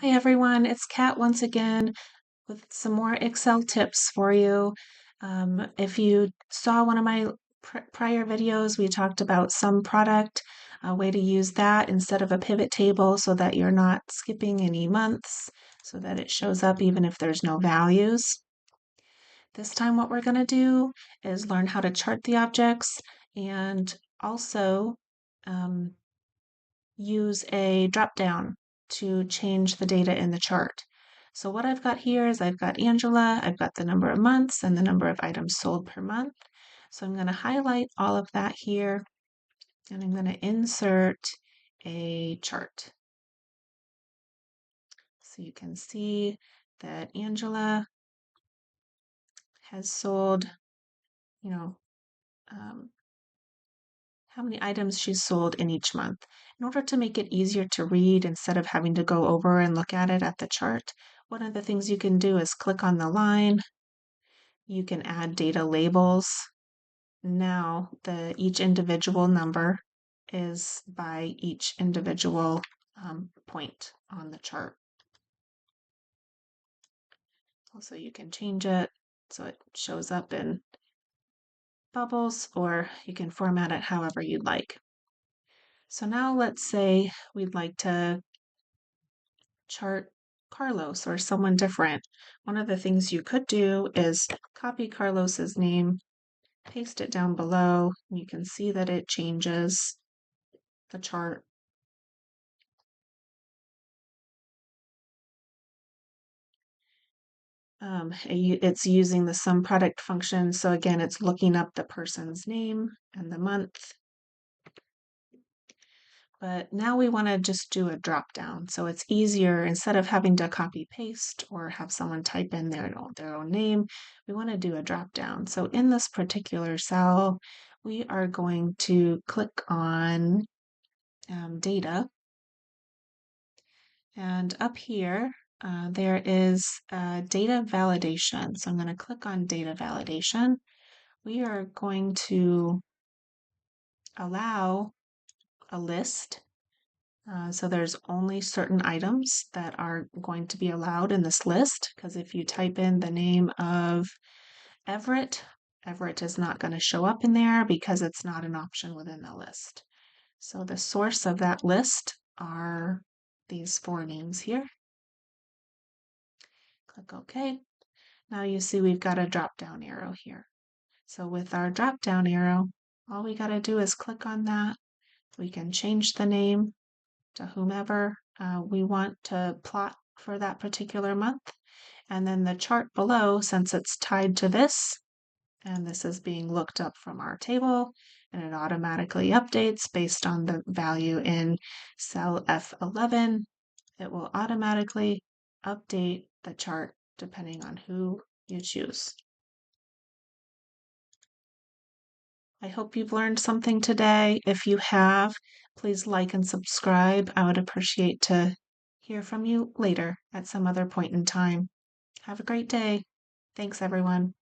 Hi everyone, it's Kat once again with some more Excel tips for you. If you saw one of my prior videos, we talked about some product, a way to use that instead of a pivot table so that you're not skipping any months, so that it shows up even if there's no values. This time what we're going to do is learn how to chart the objects and also um, use a drop down to change the data in the chart. So what I've got here is I've got Angela, I've got the number of months and the number of items sold per month. So I'm going to highlight all of that here and I'm going to insert a chart. So you can see that Angela has sold, you know, um, how many items she's sold in each month. In order to make it easier to read instead of having to go over and look at it at the chart, one of the things you can do is click on the line. You can add data labels. Now each individual number is by each individual point on the chart. Also, you can change it so it shows up in bubbles, or you can format it however you'd like. So now let's say we'd like to chart Carlos or someone different. One of the things you could do is copy Carlos's name, paste it down below. You can see that it changes the chart. It's using the sum product function. So again, it's looking up the person's name and the month. But now we want to just do a drop down. So it's easier instead of having to copy paste or have someone type in their own name, we want to do a drop down. So in this particular cell, we are going to click on data. And up here, there is data validation. So I'm going to click on data validation. We are going to allow a list. So there's only certain items that are going to be allowed in this list, because if you type in the name of Everett, Everett is not going to show up in there because it's not an option within the list. So the source of that list are these four names here. Click OK. Now you see we've got a drop down arrow here. So with our drop down arrow, all we got to do is click on that. We can change the name to whomever we want to plot for that particular month. And then the chart below, since it's tied to this, and this is being looked up from our table, and it automatically updates based on the value in cell F11, it will automatically update the chart depending on who you choose. I hope you've learned something today. If you have, please like and subscribe. I would appreciate to hear from you later at some other point in time. Have a great day. Thanks, everyone.